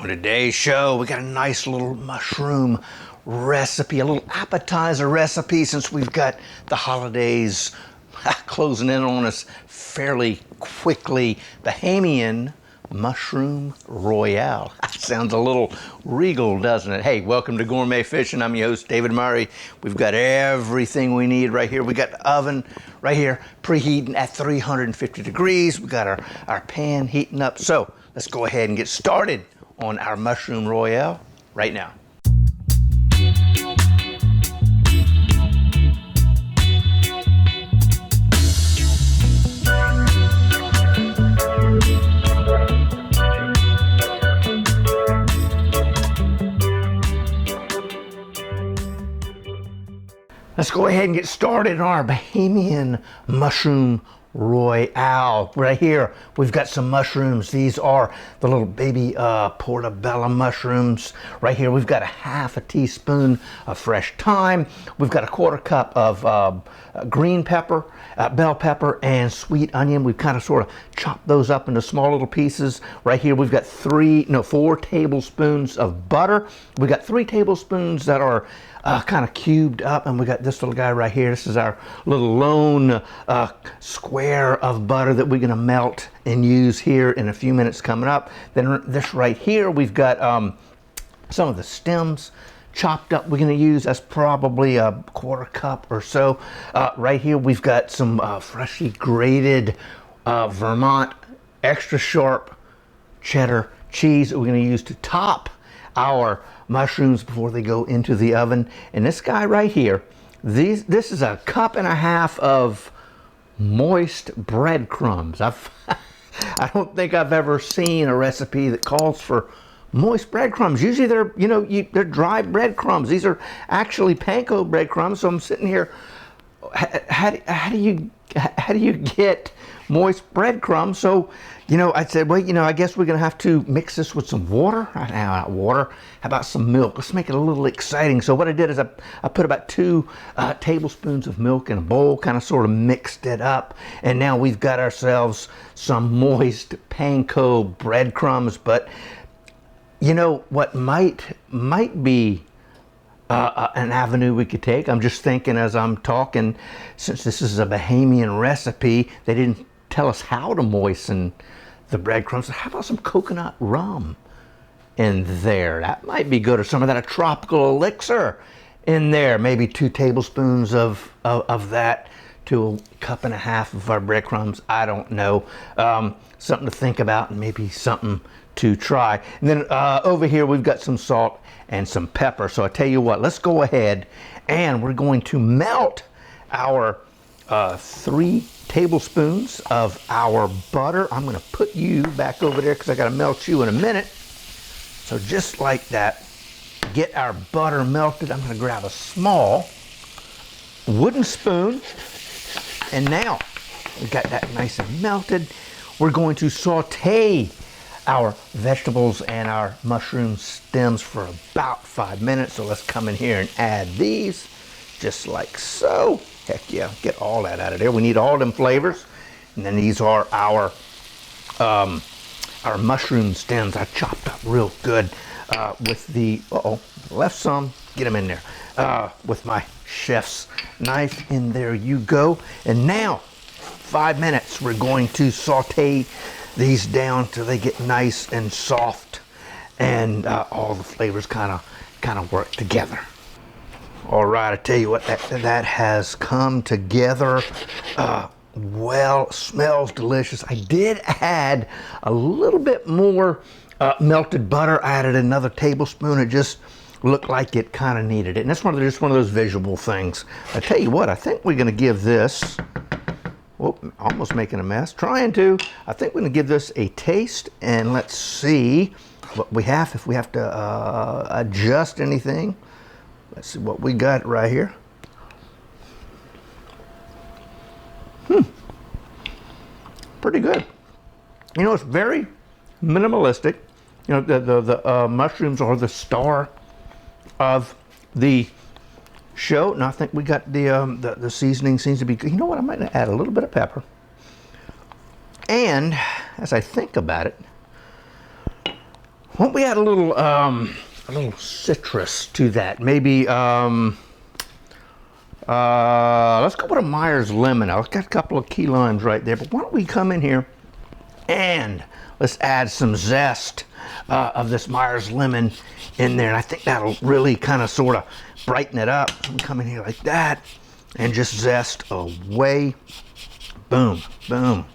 On today's show, we got a nice little mushroom recipe, a little appetizer recipe, since we've got the holidays closing in on us fairly quickly. Bahamian Mushroom Royale. Sounds a little regal, doesn't it? Hey, welcome to Gourmet Fishing. I'm your host, David Murray. We've got everything we need right here. We got the oven right here, preheating at 350 degrees. We got our pan heating up. So let's go ahead and get started on our Mushroom Royale right now. Let's go ahead and get started on our Bahamian Mushroom Royale. Right here, we've got some mushrooms. These are the little baby portobello mushrooms. Right here, we've got a half a teaspoon of fresh thyme. We've got a quarter cup of green pepper, bell pepper, and sweet onion. We've kind of sort of chopped those up into small little pieces. Right here, we've got 4 tablespoons of butter. We've got 3 tablespoons that are kind of cubed up, and we got this little guy right here. This is our little lone square of butter that we're going to melt and use here in a few minutes coming up. Then this right here, we've got some of the stems chopped up. We're going to use, that's probably a quarter cup or so. Right here, we've got some freshly grated Vermont extra sharp cheddar cheese that we're going to use to top our mushrooms before they go into the oven. And this guy right here, this is a cup and a half of moist breadcrumbs. I don't think I've ever seen a recipe that calls for moist breadcrumbs. Usually they're, they're dry breadcrumbs. These are actually panko breadcrumbs. So I'm sitting here, how do you get moist breadcrumbs? So, I said, well, I guess we're going to have to mix this with some water. Not water. How about some milk? Let's make it a little exciting. So what I did is I put about 2 tablespoons of milk in a bowl, kind of sort of mixed it up. And now we've got ourselves some moist panko breadcrumbs. But what might be an avenue we could take. I'm just thinking as I'm talking, since this is a Bahamian recipe, they didn't tell us how to moisten the breadcrumbs. So how about some coconut rum in there? That might be good, or some of that tropical elixir in there. Maybe 2 tablespoons of that to a cup and a half of our breadcrumbs. I don't know. Something to think about, and maybe something to try. And then over here we've got some salt and some pepper. So I tell you what, let's go ahead and we're going to melt our 3 tablespoons of our butter. I'm going to put you back over there because I got to melt you in a minute. So just like that, get our butter melted. I'm going to grab a small wooden spoon, and now we've got that nice and melted. We're going to saute our vegetables and our mushroom stems for about 5 minutes. So let's come in here and add these just like so. Heck yeah, get all that out of there. We need all them flavors. And then these are our mushroom stems. I chopped up real good with the, left some, get them in there. With my chef's knife, in there you go. And now, 5 minutes, we're going to saute these down till they get nice and soft, and all the flavors kind of work together. All right, I tell you what, that has come together well. Smells delicious. I did add a little bit more melted butter. I added another tablespoon. It just looked like it kind of needed it, and that's just one of those visual things. I tell you what, I think we're going to give this, almost making a mess, trying to. I think we're going to give this a taste, and let's see what we have, if we have to adjust anything. Let's see what we got right here. Pretty good. It's very minimalistic. The mushrooms are the star of the show, and I think we got the seasoning seems to be good. You know what? I might add a little bit of pepper. And as I think about it, Why don't we add a little citrus to that? Maybe let's go with a Myers lemon. I've got a couple of key limes right there, but why don't we come in here and let's add some zest of this Myers lemon in there. And I think that'll really kind of sort of brighten it up. So I'm coming here like that and just zest away. Boom, boom.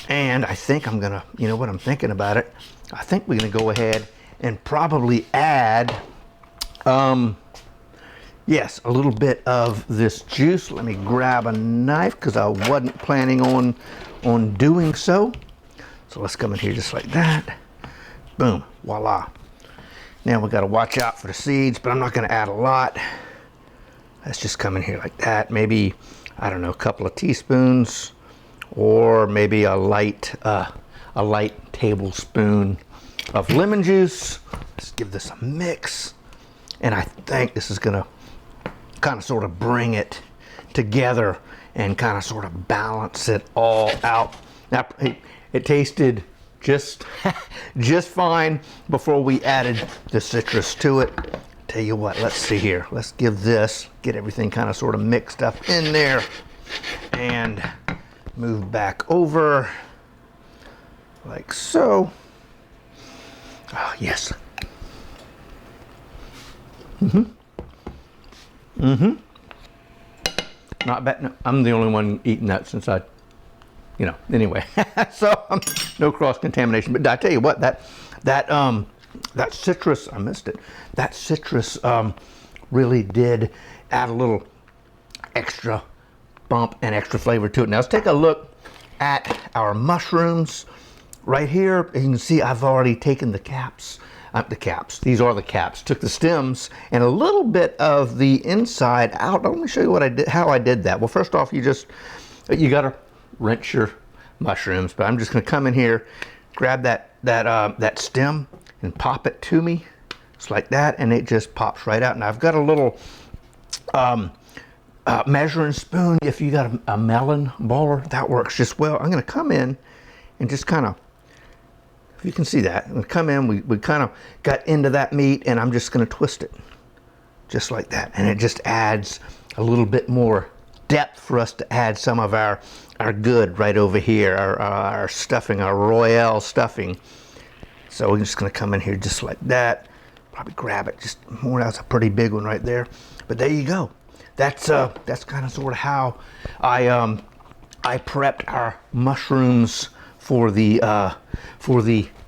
And I think I'm gonna, you know what I'm thinking about it? I think we're gonna go ahead and probably add, yes, a little bit of this juice. Let me grab a knife because I wasn't planning on doing so. So let's come in here just like that. Boom, voila. Now we gotta watch out for the seeds, but I'm not gonna add a lot. Let's just come in here like that. Maybe, I don't know, a couple of teaspoons, or maybe a light tablespoon of lemon juice. Let's give this a mix. And I think this is gonna kind of sort of bring it together and kind of sort of balance it all out. Now, it tasted just fine before we added the citrus to it. Tell you what, let's see here. Let's get everything kind of sort of mixed up in there and move back over like so. Oh, yes. Not bad. No, I'm the only one eating that since I, you know, anyway. So no cross contamination. But I tell you what, that citrus, I missed it. That citrus really did add a little extra bump and extra flavor to it. Now let's take a look at our mushrooms right here. You can see I've already taken the caps. These are the caps. Took the stems and a little bit of the inside out. Let me show you what I did, how I did that. Well, first off, you gotta rinse your mushrooms. But I'm just gonna come in here, grab that stem and pop it to me, just like that, and it just pops right out. And I've got a little measuring spoon. If you got a melon baller, that works just well. I'm gonna come in and just kind of, you can see that. We come in, we kind of got into that meat, and I'm just going to twist it just like that. And it just adds a little bit more depth for us to add some of our good right over here, our stuffing, our Royale stuffing. So we're just going to come in here just like that. Probably grab it just more. That's a pretty big one right there. But there you go. That's kind of sort of how I prepped our mushrooms for the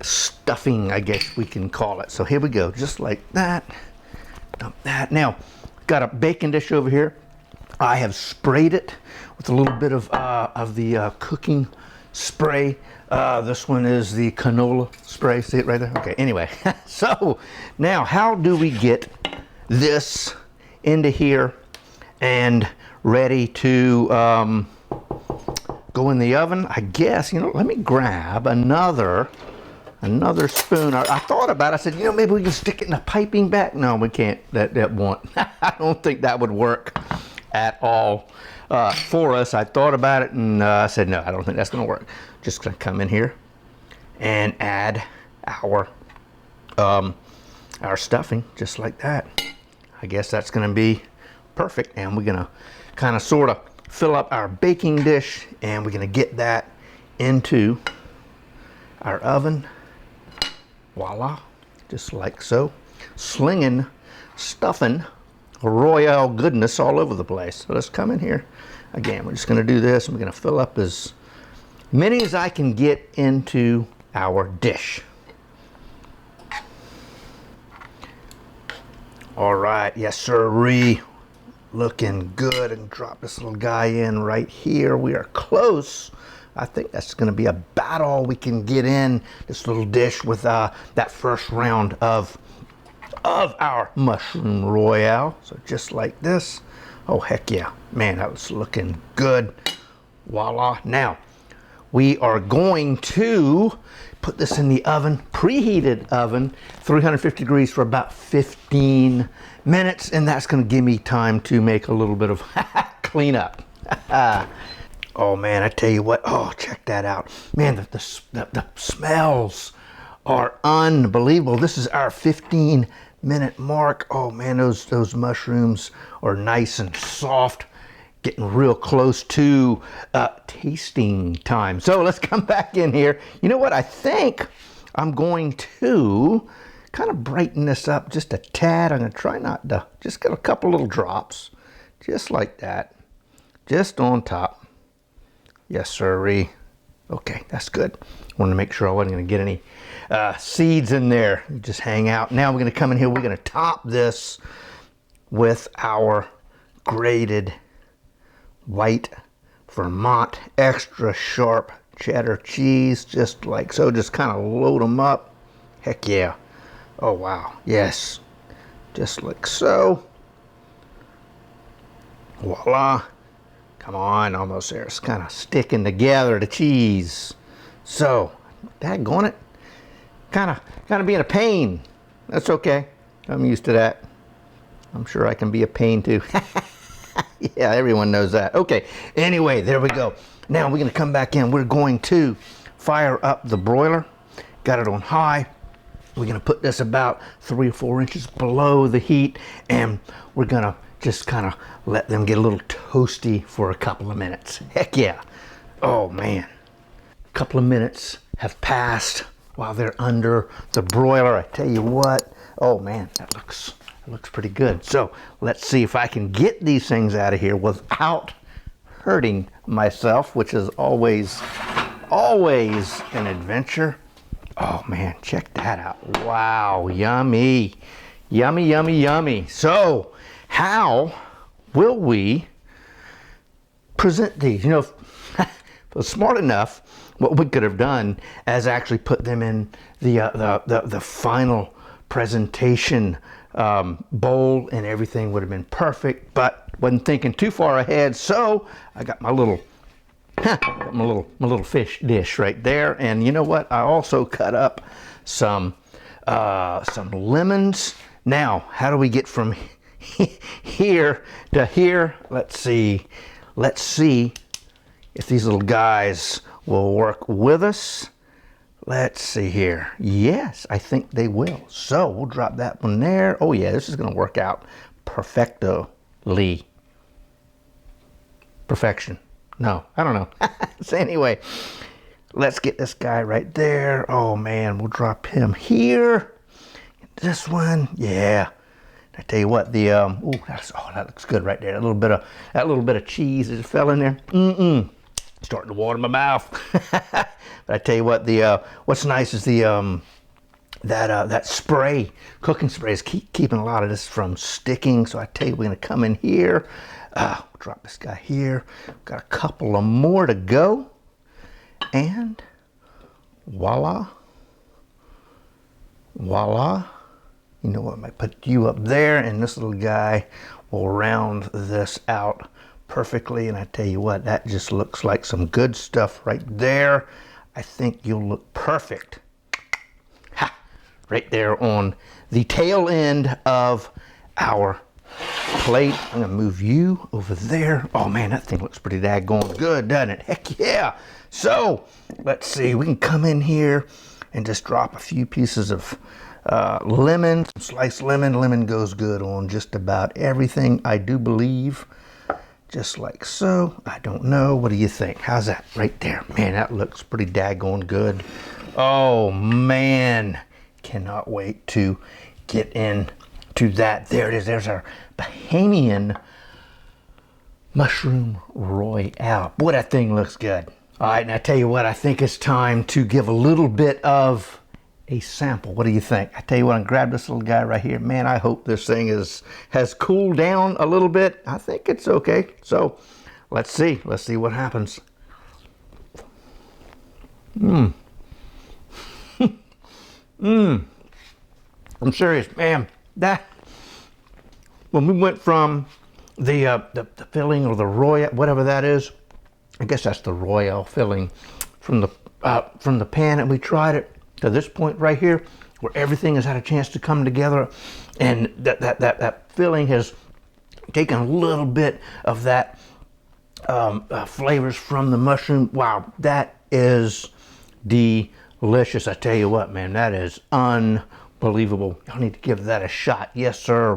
stuffing, I guess we can call it. So here we go, just like that. Dump that. Now, got a baking dish over here. I have sprayed it with a little bit of the cooking spray. This one is the canola spray. See it right there? Okay, anyway. So now, how do we get this into here and ready to go in the oven? I guess, you know, let me grab another spoon. I thought about it. I said, you know, maybe we can stick it in a piping bag. No, we can't. That won't. I don't think that would work at all for us. I thought about it and I said, no, I don't think that's going to work. Just going to come in here and add our stuffing just like that. I guess that's going to be perfect. And we're going to kind of sort of fill up our baking dish, and we're going to get that into our oven. Voila, just like so. Slinging, stuffing Royale goodness all over the place. So let's come in here. Again, we're just going to do this, and we're going to fill up as many as I can get into our dish. All right, yes sirree. Looking good. And drop this little guy in right here. We are close. I think that's going to be about all we can get in this little dish with that first round of our Mushroom Royale. So just like this. Oh, heck yeah. Man, that was looking good. Voila. Now, we are going to put this in the oven, preheated oven, 350 degrees for about 15 minutes, and that's going to give me time to make a little bit of cleanup. Oh man, I tell you what, oh, check that out. Man, the smells are unbelievable. This is our 15-minute mark. Oh man, those mushrooms are nice and soft. Getting real close to tasting time. So let's come back in here. You know what? I think I'm going to kind of brighten this up just a tad. I'm going to try not to, just get a couple little drops, just like that, just on top. Yes, sirree. Okay, that's good. Wanted to make sure I wasn't going to get any seeds in there. You just hang out. Now we're going to come in here. We're going to top this with our grated white Vermont extra sharp cheddar cheese, just like so. Just kind of load them up. Heck yeah. Oh wow, yes, just like so. Voila. Come on, almost there. It's kind of sticking together, the cheese. So, daggone it, kind of being a pain. That's okay, I'm used to that. I'm sure I can be a pain too. Yeah, everyone knows that. Okay, anyway, there we go. Now we're going to come back in. We're going to fire up the broiler. Got it on high. We're going to put this about 3 or 4 inches below the heat, and we're going to just kind of let them get a little toasty for a couple of minutes. Heck yeah. Oh man. A couple of minutes have passed while they're under the broiler. I tell you what. Oh man, that looks pretty good. So let's see if I can get these things out of here without hurting myself, which is always an adventure. Oh man, check that out. Wow, yummy. Yummy, yummy, yummy. So how will we present these? You know, if I was smart enough, what we could have done is actually put them in the final presentation bowl, and everything would have been perfect, but wasn't thinking too far ahead. So I got my little fish dish right there, and you know what? I also cut up some lemons. Now, how do we get from here to here? Let's see if these little guys will work with us. Let's see here. Yes, I think they will. So we'll drop that one there. Oh yeah, this is going to work out perfectly. Perfection. No, I don't know. So anyway, let's get this guy right there. Oh man, we'll drop him here. This one, yeah. I tell you what, the that looks good right there. That little bit of cheese that fell in there. Starting to water my mouth. But I tell you what, what's nice is that spray, cooking spray, is keeping a lot of this from sticking. So I tell you, we're gonna come in here. We'll drop this guy here. Got a couple of more to go, and voila, voila. You know what? I might put you up there, and this little guy will round this out perfectly. And I tell you what, that just looks like some good stuff right there. I think you'll look perfect. Ha! Right there on the tail end of our plate. I'm gonna move you over there. Oh man, that thing looks pretty daggone good, doesn't it? Heck yeah. So let's see, we can come in here and just drop a few pieces of lemon, some sliced lemon. Lemon goes good on just about everything, I do believe. Just like so. I don't know. What do you think? How's that right there? Man, that looks pretty daggone good. Oh man, cannot wait to get into that. There it is. There's our Bahamian Mushroom Royale. Boy, that thing looks good. All right, now I tell you what, I think it's time to give a little bit of a sample. What do you think? I tell you what, I'm gonna grab this little guy right here. Man, I hope this thing has cooled down a little bit. I think it's okay. So let's see what happens. I'm serious, man. That, when we went from the filling or the royale, whatever that is, I guess that's the royale filling, from the pan, and we tried it to this point right here, where everything has had a chance to come together, and that filling has taken a little bit of that flavors from the mushroom. Wow, that is delicious. delicious. I tell you what, man, that is unbelievable. Y'all need to give that a shot. Yes, sir.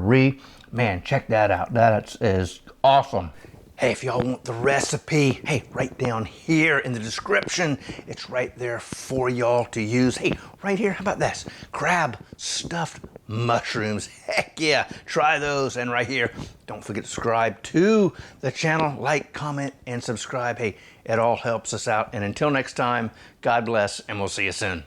Man, check that out. That is awesome. Hey, if y'all want the recipe, hey, right down here in the description, it's right there for y'all to use. Hey, right here, how about this? Crab stuffed mushrooms. Heck yeah, try those. And right here, don't forget to subscribe to the channel, like, comment, and subscribe. Hey, it all helps us out. And until next time, God bless, and we'll see you soon.